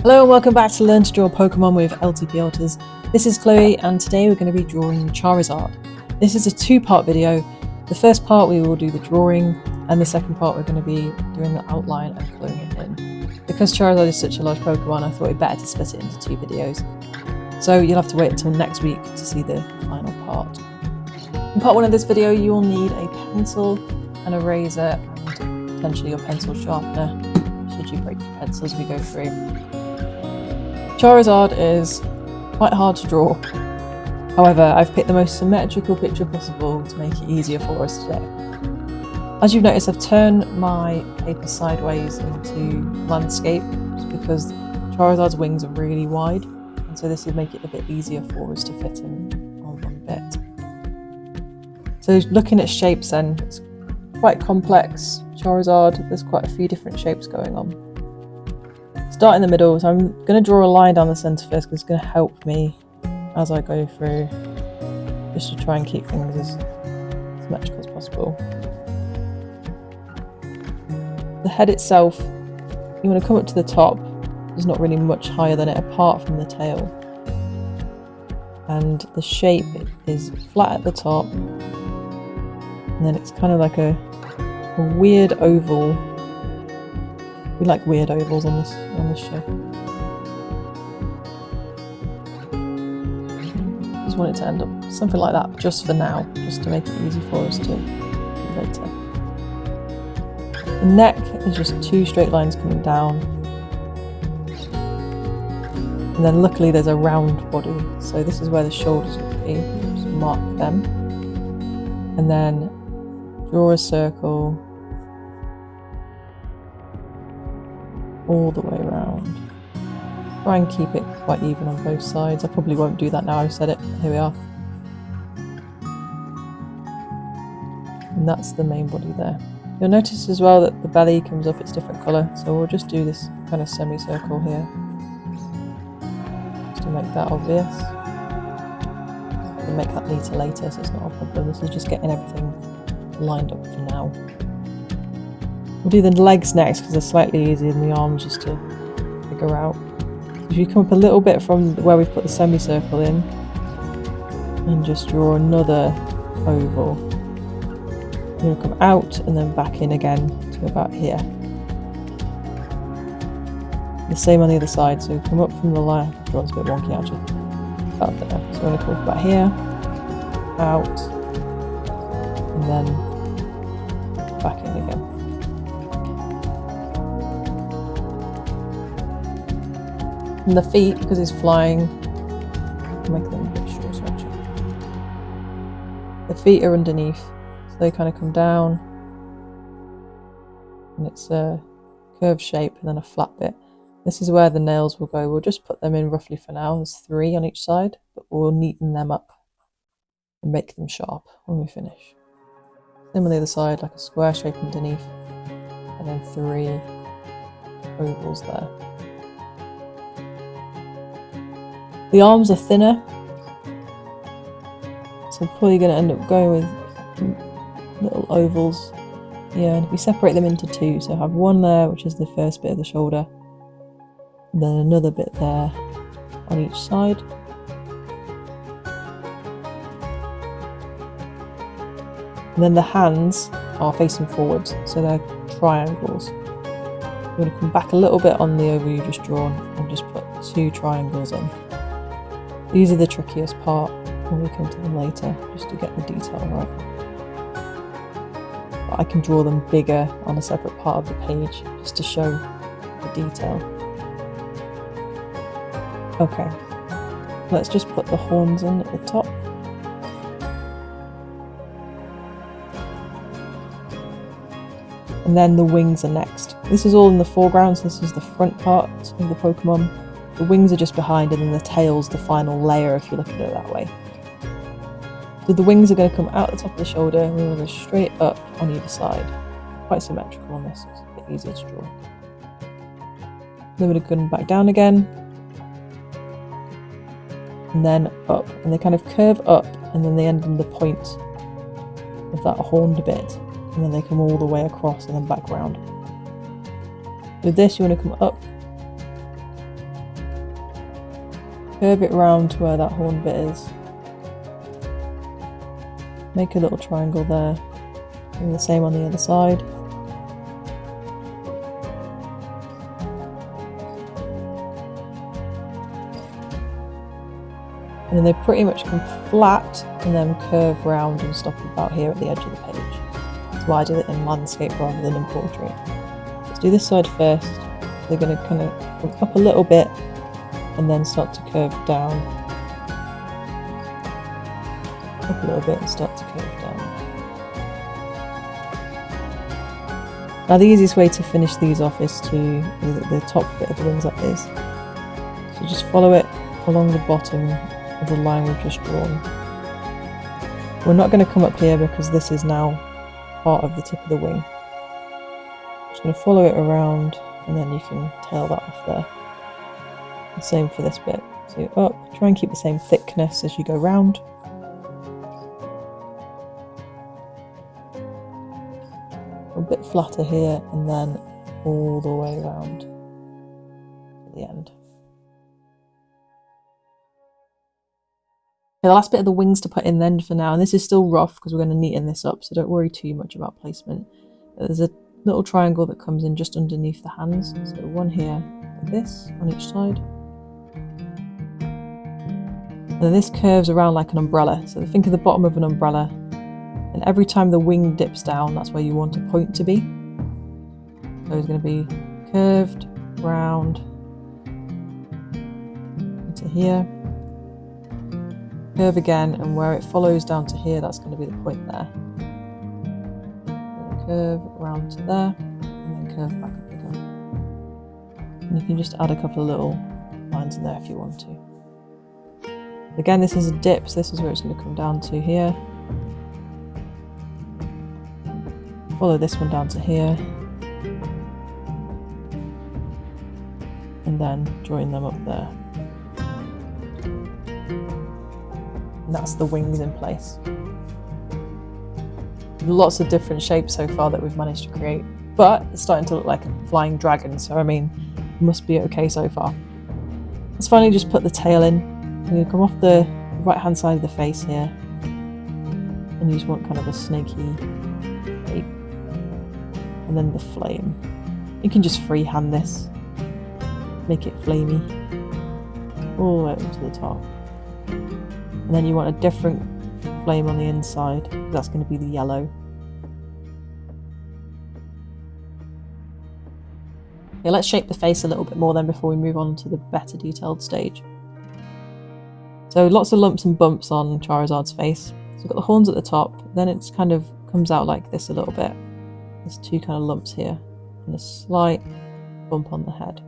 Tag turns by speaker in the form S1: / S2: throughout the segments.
S1: Hello and welcome back to Learn to Draw Pokemon with LTP Alters. This is Chloe and today we're going to be drawing Charizard. This is a two-part video. The first part we will do the drawing and the second part we're going to be doing the outline and colouring it in. Because Charizard is such a large Pokemon, I thought it'd better to split it into two videos. So you'll have to wait until next week to see the final part. In part one of this video you will need a pencil, an eraser and potentially your pencil sharpener should you break your pencil as we go through. Charizard is quite hard to draw. However, I've picked the most symmetrical picture possible to make it easier for us today. As you've noticed, I've turned my paper sideways into landscape because Charizard's wings are really wide, and so this would make it a bit easier for us to fit in on one bit. So looking at shapes then, it's quite complex. Charizard, there's quite a few different shapes going on. Start in the middle, so I'm going to draw a line down the centre first because it's going to help me as I go through, just to try and keep things as symmetrical as possible. The head itself, you want to come up to the top. There's not really much higher than it apart from the tail. And the shape is flat at the top, and then it's kind of like a weird oval. We like weird ovals on this show. Just want it to end up something like that, just for now, just to make it easy for us to do later. The neck is just two straight lines coming down, and then luckily there's a round body, so this is where the shoulders would be. Just mark them, and then draw a circle all the way around. Try and keep it quite even on both sides. I probably won't do that now I've said it. Here we are. And that's the main body there. You'll notice as well that the belly comes up, it's different colour, so we'll just do this kind of semicircle here, just to make that obvious. We'll make that neater later, so it's not a problem. This is just getting everything lined up for now. We'll do the legs next because they're slightly easier than the arms just to figure out. If you come up a little bit from where we've put the semicircle in and just draw another oval. You're going to come out and then back in again to about here. The same on the other side, so come up from the line. Drawing's a bit wonky actually. About there. So we're going to come up about here, out, and then back in again. And the feet, because he's flying, I'll make them a bit shorter actually. The feet are underneath, so they kind of come down, and it's a curved shape and then a flat bit. This is where the nails will go. We'll just put them in roughly for now. There's 3 on each side, but we'll neaten them up and make them sharp when we finish. Same on the other side, like a square shape underneath, and then 3 ovals there. The arms are thinner, so I'm probably going to end up going with little ovals. Yeah, and if we separate them into 2, so I have one there, which is the first bit of the shoulder, and then another bit there on each side. And then the hands are facing forwards, so they're triangles. You're going to come back a little bit on the oval you've just drawn and just put 2 triangles in. These are the trickiest part when we come to them later, just to get the detail right. But I can draw them bigger on a separate part of the page, just to show the detail. Okay, let's just put the horns in at the top. And then the wings are next. This is all in the foreground, so this is the front part of the Pokemon. The wings are just behind, and then the tail's the final layer if you look at it that way. So the wings are going to come out the top of the shoulder, and we're going to go straight up on either side. Quite symmetrical on this, so it's a bit easier to draw. Then we're going to come back down again, and then up. And they kind of curve up, and then they end in the point of that horned bit, and then they come all the way across and then back round. With this, you want to come up curve it round to where that horn bit is. Make a little triangle there, and the same on the other side. And then they pretty much come flat and then curve round and stop about here at the edge of the page. That's why I did it in landscape rather than in portrait. Let's do this side first. They're going to kind of come up a little bit and then start to curve down. Up a little bit and start to curve down. Now the easiest way to finish these off is to the top bit of the wings like this. So just follow it along the bottom of the line we've just drawn. We're not going to come up here because this is now part of the tip of the wing. Just going to follow it around and then you can tail that off there. The same for this bit. So up, try and keep the same thickness as you go round. A bit flatter here and then all the way around to the end. The last bit of the wings to put in then for now, and this is still rough because we're going to neaten this up, so don't worry too much about placement. But there's a little triangle that comes in just underneath the hands, so one here like this on each side. And then this curves around like an umbrella, so think of the bottom of an umbrella, and every time the wing dips down, that's where you want a point to be. So it's going to be curved round into here. Curve again, and where it follows down to here, that's going to be the point there. Curve around to there, and then curve back up again. And you can just add a couple of little lines in there if you want to. Again, this is a dip, so this is where it's going to come down to here. Follow this one down to here. And then join them up there. And that's the wings in place. Lots of different shapes so far that we've managed to create, but it's starting to look like a flying dragon, so I mean, it must be okay so far. Let's finally just put the tail in. I'm going to come off the right hand side of the face here, and you just want kind of a snaky shape. And then the flame. You can just freehand this, make it flamey, all the way up to the top. And then you want a different flame on the inside. That's going to be the yellow. Okay, let's shape the face a little bit more then before we move on to the better detailed stage. So lots of lumps and bumps on Charizard's face. So we've got the horns at the top, then it kind of comes out like this a little bit. There's two kind of lumps here and a slight bump on the head.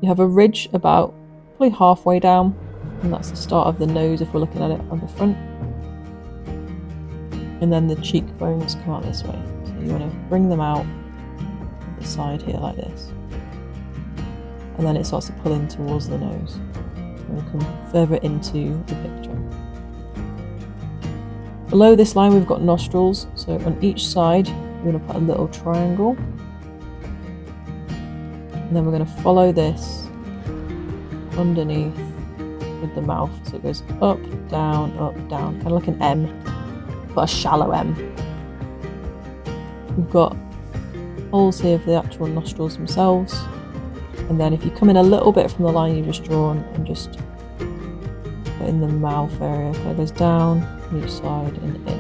S1: You have a ridge about probably halfway down, and that's the start of the nose if we're looking at it on the front. And then the cheekbones come out this way. So you want to bring them out on the side here like this. And then it starts to pull in towards the nose. And we'll come further into the picture. Below this line we've got nostrils. So on each side we're going to put a little triangle. And then we're going to follow this underneath with the mouth, so it goes up, down, kind of like an M, but a shallow M. We've got holes here for the actual nostrils themselves, and then if you come in a little bit from the line you've just drawn and just put in the mouth area, kind of goes down on each side and in,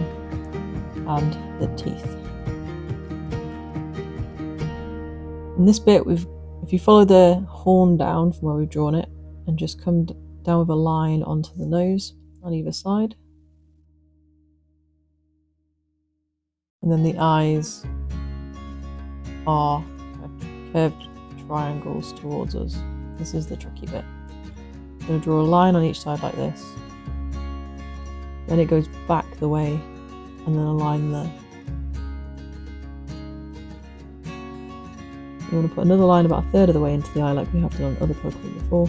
S1: and the teeth. In this bit, if you follow the horn down from where we've drawn it and just come down with a line onto the nose on either side. And then the eyes are curved triangles towards us. This is the tricky bit. I'm going to draw a line on each side like this. Then it goes back the way and then a line there. You want to put another line about a third of the way into the eye like we have done on other Pokemon before.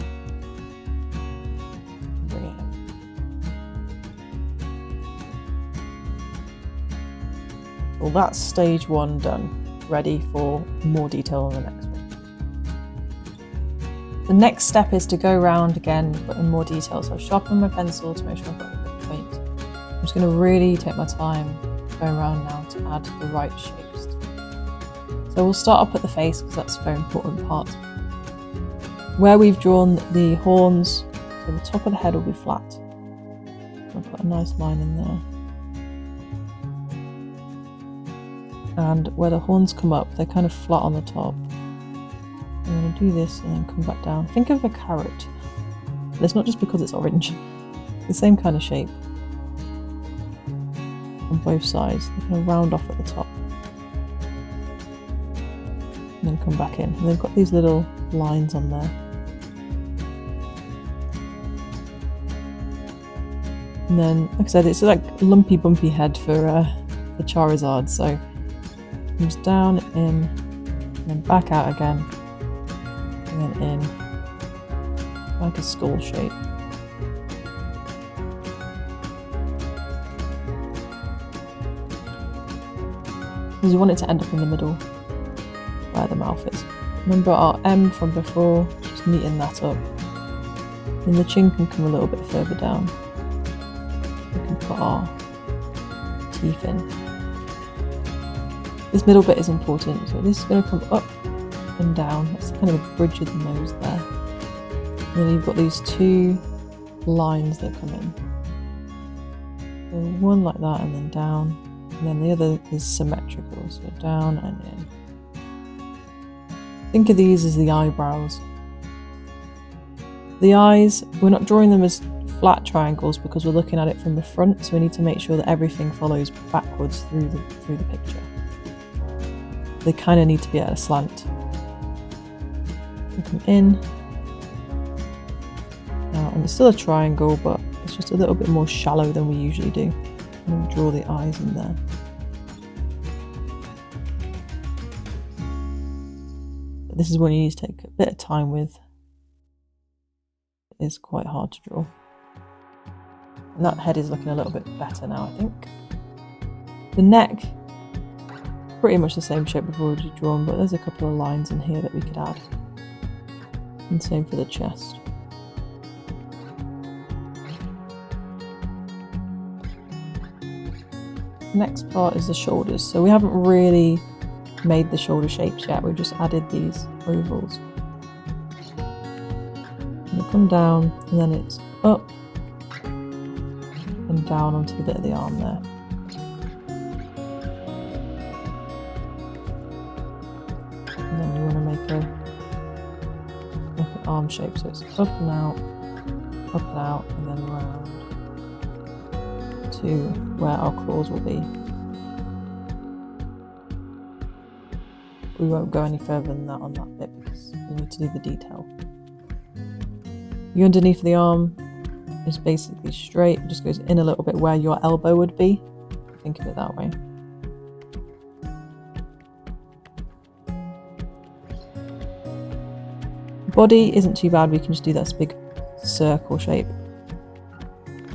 S1: Bring it in. Well, that's stage one done, ready for more detail on the next one. The next step is to go around again, but in more detail. So I've sharpened my pencil to make sure I've got a good point. I'm just going to really take my time going around now to add the right shapes. So we'll start up at the face because that's a very important part. Where we've drawn the horns, so the top of the head will be flat. I'll put a nice line in there. And where the horns come up, they're kind of flat on the top. I'm going to do this and then come back down. Think of a carrot. But it's not just because it's orange. It's the same kind of shape. On both sides. They're going to round off at the top. And then come back in. And they've got these little lines on there. And then, like I said, it's like a lumpy bumpy head for Charizard. So it comes down, in, and then back out again. And then in, like a skull shape. Because you want it to end up in the middle, where the mouth is. Remember our M from before, just neaten that up. And the chin can come a little bit further down. We can put our teeth in. This middle bit is important, so this is going to come up and down. That's kind of the bridge of the nose there. And then you've got these two lines that come in. So one like that and then down. And then the other is symmetrical, so down and in. Think of these as the eyebrows. The eyes, we're not drawing them as flat triangles because we're looking at it from the front, so we need to make sure that everything follows backwards through the picture. They kind of need to be at a slant. Come in, and it's still a triangle, but it's just a little bit more shallow than we usually do. And we'll draw the eyes in there. But this is one you need to take a bit of time with. It is quite hard to draw. And that head is looking a little bit better now, I think. The neck, pretty much the same shape we've already drawn, but there's a couple of lines in here that we could add. And same for the chest. The next part is the shoulders. So we haven't really made the shoulder shapes yet, we've just added these ovals. And they come down, and then it's up and down onto the bit of the arm there. And then you want to make an arm shape, so it's up and out, and then round to where our claws will be. We won't go any further than that on that bit because we need to do the detail. The underneath of the arm is basically straight, it just goes in a little bit where your elbow would be. Think of it that way. Body isn't too bad, we can just do this big circle shape.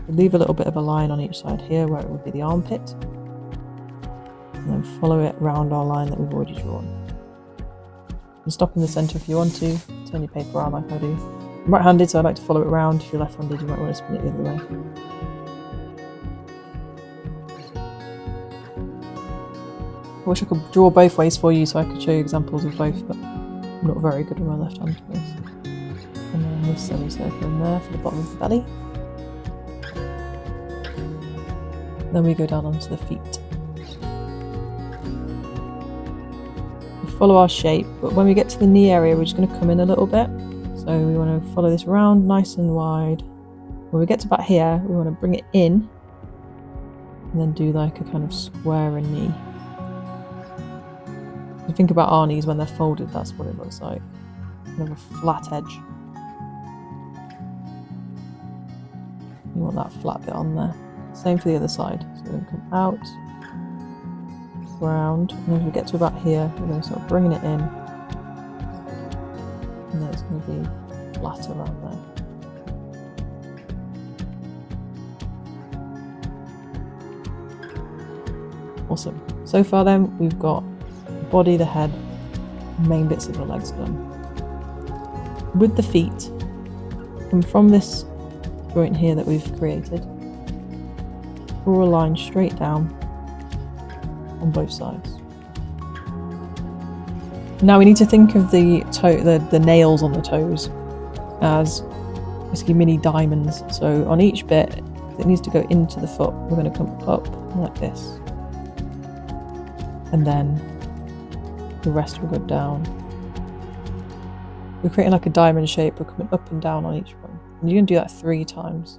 S1: We'll leave a little bit of a line on each side here where it would be the armpit. And then follow it around our line that we've already drawn. You can stop in the centre if you want to, turn your paper around like I do. I'm right-handed, so I like to follow it around. If you're left-handed, you might want to spin it the other way. I wish I could draw both ways for you so I could show you examples of both, but I'm not very good with my left hand for this. And then this semicircle in there for the bottom of the belly. Then we go down onto the feet. We follow our shape, but when we get to the knee area, we're just going to come in a little bit. So we want to follow this round nice and wide. When we get to about here, we want to bring it in and then do like a kind of square and knee. If you think about our knees when they're folded, that's what it looks like. Kind of a flat edge. You want that flat bit on there. Same for the other side. So we're going to come out, round, and as we get to about here, we're going to start bringing it in. And then it's going to be flat around there. Awesome. So far then, we've got the body, the head, main bits of the legs done. with the feet, and from this joint here that we've created, draw a line straight down on both sides. Now we need to think of the nails on the toes as basically mini diamonds. So on each bit, it needs to go into the foot. We're going to come up like this, and then the rest will go down. We're creating like a diamond shape. We're coming up and down on each one, and you're going to do that 3 times.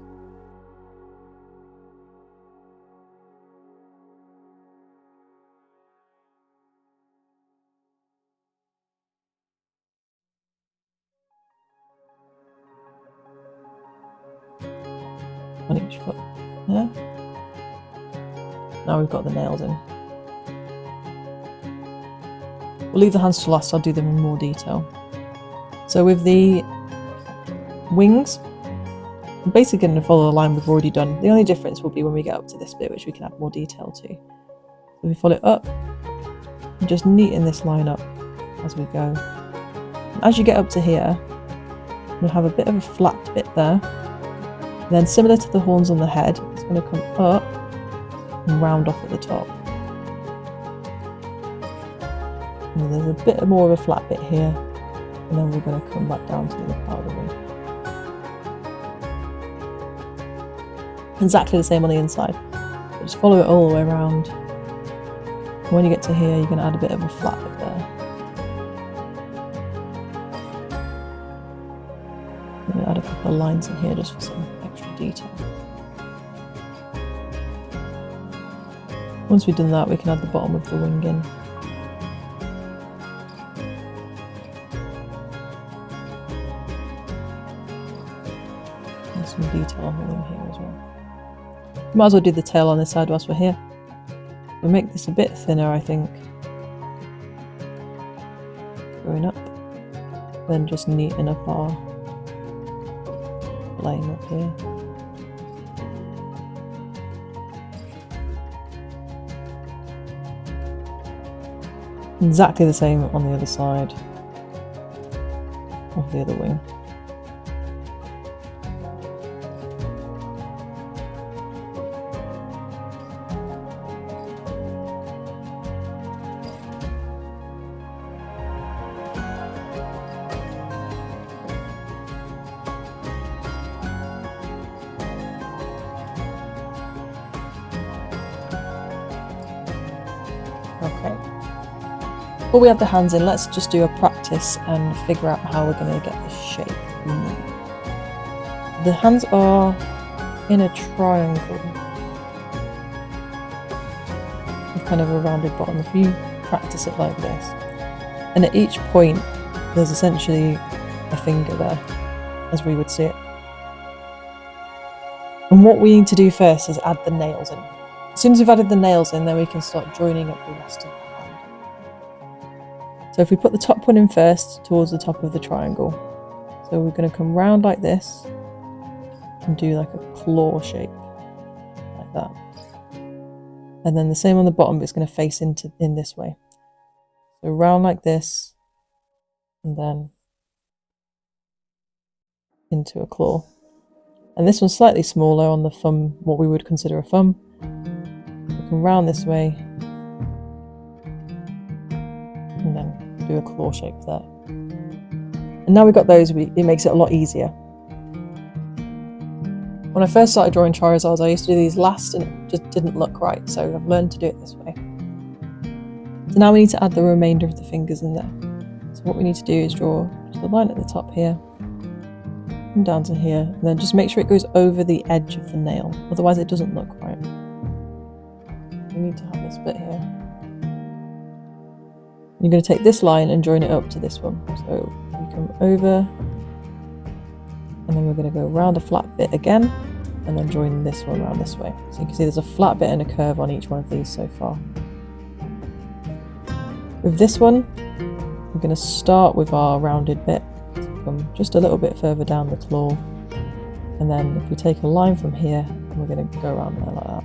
S1: On each foot. Yeah. Now we've got the nails in. We'll leave the hands to last, I'll do them in more detail. So with the wings, I'm basically going to follow the line we've already done. The only difference will be when we get up to this bit, which we can add more detail to. So we follow it up, and just neaten this line up as we go. And as you get up to here, you'll have a bit of a flat bit there. And then similar to the horns on the head, it's going to come up and round off at the top. And there's a bit more of a flat bit here, and then we're going to come back down to the other part of the wing. Exactly the same on the inside. So just follow it all the way around. And when you get to here, you're going to add a bit of a flat bit there. I'm going to add a couple of lines in here just for some extra detail. Once we've done that, we can add the bottom of the wing in. And some detail on the wing here as well. Might as well do the tail on this side whilst we're here. We'll make this a bit thinner, I think. Going up. Then just neaten up our line up here. Exactly the same on the other side of the other wing. Okay. Before we add the hands in, let's just do a practice and figure out how we're going to get the shape we need. The hands are in a triangle with kind of a rounded bottom. If you practice it like this, and at each point there's essentially a finger there, as we would see it. And what we need to do first is add the nails in. As soon as we've added the nails in, then we can start joining up the rest of the hand. So if we put the top one in first, towards the top of the triangle. So we're going to come round like this and do like a claw shape, like that. And then the same on the bottom, but it's going to face in this way. So round like this, and then into a claw. And this one's slightly smaller on the thumb, what we would consider a thumb. We can round this way, and then do a claw shape there. And now we've got those, it makes it a lot easier. When I first started drawing Charizards, I used to do these last and it just didn't look right, so I've learned to do it this way. So now we need to add the remainder of the fingers in there. So what we need to do is draw just a line at the top here, and down to here, and then just make sure it goes over the edge of the nail, otherwise it doesn't look right. We need to have this bit here. You're going to take this line and join it up to this one. So we come over, and then we're going to go round a flat bit again, and then join this one around this way. So you can see there's a flat bit and a curve on each one of these so far. With this one, we're going to start with our rounded bit, so come just a little bit further down the claw, and then if we take a line from here, we're going to go around there like that.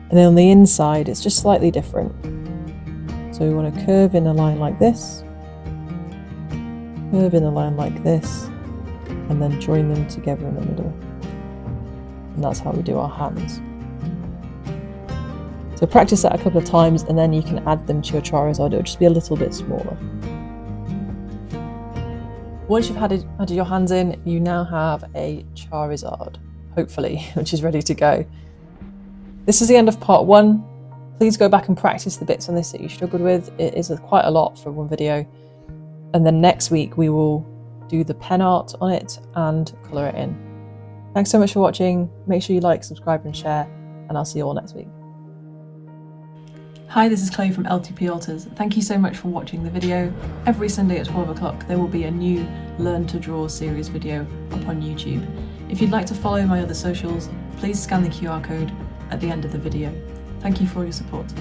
S1: And then on the inside, it's just slightly different. So we want to curve in a line like this, curve in a line like this, and then join them together in the middle. And that's how we do our hands. So practice that a couple of times and then you can add them to your Charizard. It'll just be a little bit smaller. Once you've added your hands in, you now have a Charizard, hopefully, which is ready to go. This is the end of part 1. Please go back and practice the bits on this that you struggled with. It is quite a lot for one video. And then next week we will do the pen art on it and colour it in. Thanks so much for watching. Make sure you like, subscribe and share, and I'll see you all next week. Hi, this is Chloe from LTP Alters. Thank you so much for watching the video. Every Sunday at 12 o'clock there will be a new Learn to Draw series video up on YouTube. If you'd like to follow my other socials, please scan the QR code at the end of the video. Thank you for your support.